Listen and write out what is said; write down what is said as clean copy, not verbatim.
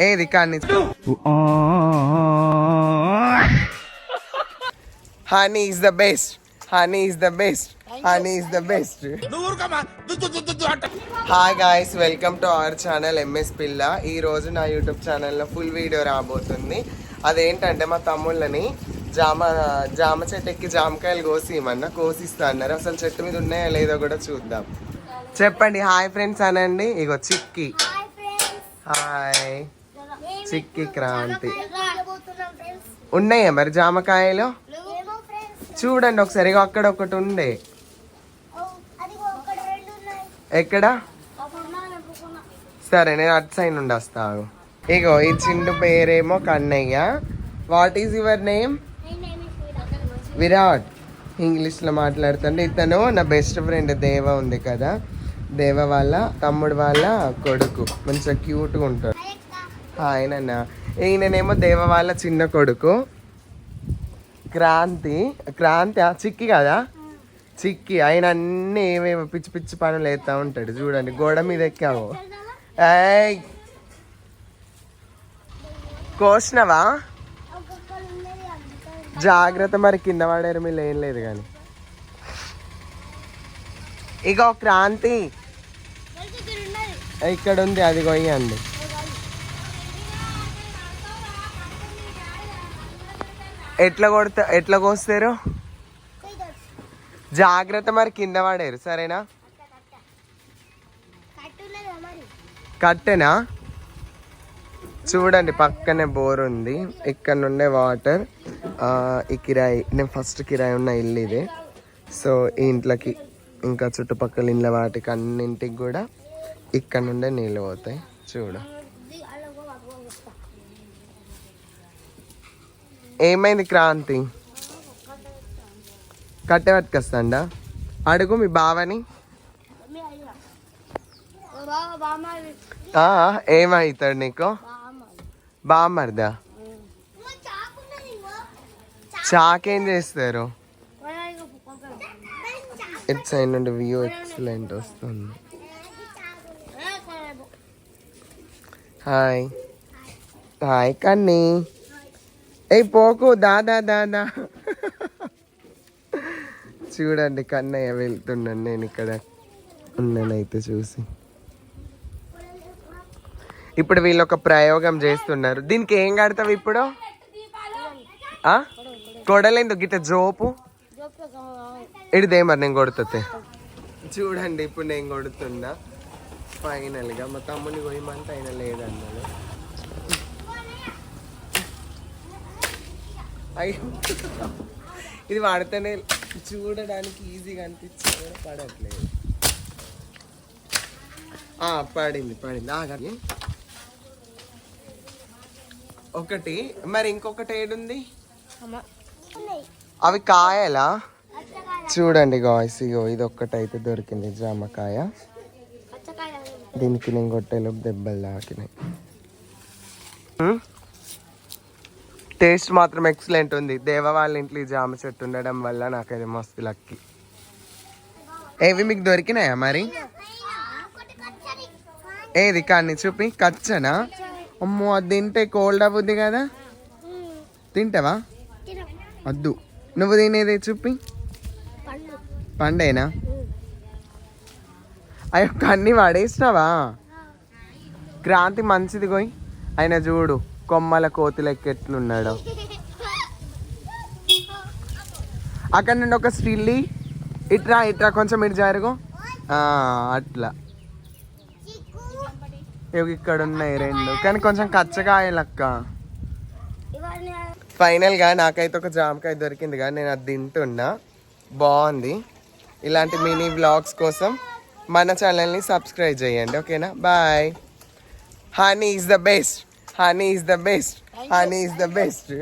ఏది కానీ honey is the best, honey is the best, honey is the best. Hi guys, welcome to our channel MS పిల్ల. ఈ రోజు నా YouTube ఛానల్లో ఫుల్ వీడియో రాబోతుంది. అదేంటంటే మా తమ్ముళ్ళని జామ చెట్టు ఎక్కి జామకాయలు కోసిస్తా అన్నారు. అసలు చెట్టు మీద ఉన్నాయో లేదో కూడా చూద్దాం. చెప్పండి హాయ్ ఫ్రెండ్స్ అనండి. ఇగో చిక్కి, హాయ్ చిక్కి, క్రాంతి. ఉన్నాయా మరి జామకాయలు? చూడండి ఒకసారి. ఇగో అక్కడ ఒకటి ఉండే. ఎక్కడ? సరే నేను అటు సైడ్ నుండి వస్తాను. ఇగో ఈ చిండు పేరేమో Kannayya. What is your name? Virat. ఇంగ్లీష్లో మాట్లాడుతుండే. ఇతను నా బెస్ట్ ఫ్రెండ్ దేవ ఉంది కదా, దేవ వాళ్ళ తమ్ముడు వాళ్ళ కొడుకు. మంచిగా క్యూట్గా ఉంటాడు. ఆయనన్న. ఈయననేమో దేవ వాళ్ళ చిన్న కొడుకు క్రాంతి. క్రాంతి చిక్కి కదా, చిక్కి. ఆయన అన్నీ ఏమేమో పిచ్చి పిచ్చి పనులు వేస్తూ ఉంటాడు. చూడండి గోడ మీద ఎక్కాము. కోసినవా? జాగ్రత్త మరి, కింద పడారు మీరు. ఏం లేదు కానీ. ఇగో క్రాంతి ఇక్కడ ఉంది, అది కొయ్యండి. ఎట్లా కోస్తారు? జాగ్రత్త మరి, కింద పడారు. సరేనా? కట్టెనా? చూడండి పక్కనే బోర్ ఉంది. ఇక్కడ నుండే వాటర్. ఈ కిరాయి, నేను ఫస్ట్ కిరాయి ఉన్న ఇల్లు ఇదే. సో ఈ ఇంట్లోకి ఇంకా చుట్టుపక్కల ఇళ్ళ వాటికి అన్నింటికి కూడా ఇక్కడ నుండే నీళ్ళు పోతాయి. చూడు ఏమైంది క్రాంతి? కట్టె పట్టుకొస్తాండా? అడుగు మీ బావని. ఏమవుతాడు నీకు? బామ్మర్దా? చాకేం చేస్తారు? ఇటు సైడ్ నుండి వ్యూ ఎక్సలెంట్ వస్తుంది. హాయ్ హాయ్ కన్నీ. ఏ పోకు, దాదా దాదా. చూడండి కన్నయ్య వెళ్తున్నాను. నేను ఇక్కడ ఉన్నానైతే చూసి. ఇప్పుడు వీళ్ళు ఒక ప్రయోగం చేస్తున్నారు. దీనికి ఏం కడతావు ఇప్పుడు? కొడలేందుకు గిట్ట జోపు? ఇడిదే మరి నేను కొడుతుంది. చూడండి ఇప్పుడు నేను కొడుతున్నా. ఫైనల్గా మా తమ్ముని కొయ్యమంటే ఆయన లేదన్నాడు. అయ్యో ఇది వాడితేనే చూడడానికి ఈజీగా అనిపించింది, పడట్లేదు. పడింది పడింది. ఆగండి. ఒకటి మరి ఇంకొకటి ఏడుంది? అవి కాయలా? చూడండి గాయ్స్, ఇగో ఇది ఒక్కటైతే దొరికింది జామకాయ. దీనికి నేను కొట్టేలోపు దెబ్బలు తాకినాయి. టేస్ట్ మాత్రం ఎక్సలెంట్ ఉంది. దేవ వాళ్ళ ఇంట్లో ఈ జామ చెట్టు ఉండడం వల్ల నాకైతే మస్తు లక్కీ. ఏవి మీకు దొరికినాయా మరి? ఏది కానీ చూపి. కచ్చనా? అమ్మో, అది తింటే కోల్డ్ అవుద్ది కదా. తింటావా? వద్దు. నువ్వు తినేది చూపి. పండేనా? అయ్యో కన్నీ పడేసినావా? క్రాంతి మంచిది పోయి. ఆయన చూడు కొమ్మల కోతులు ఎక్కెట్లున్నాడు. అక్కడ నుండి ఒక స్టిల్లి. ఇట్రా ఇట్రా కొంచెం ఇటు జరుగు. అట్లా. ఇక్కడ ఉన్నాయి రెండు, కానీ కొంచెం కచ్చకాయలక్క. ఫైనల్గా నాకైతే ఒక జామకాయ దొరికింది కానీ నేను అది తింటున్నా. బాగుంది. ఇలాంటి మినీ వ్లాగ్స్ కోసం మన ఛానల్ని సబ్స్క్రైబ్ చేయండి. ఓకేనా? Bye. Honey is the best, honey is the best, honey is the best.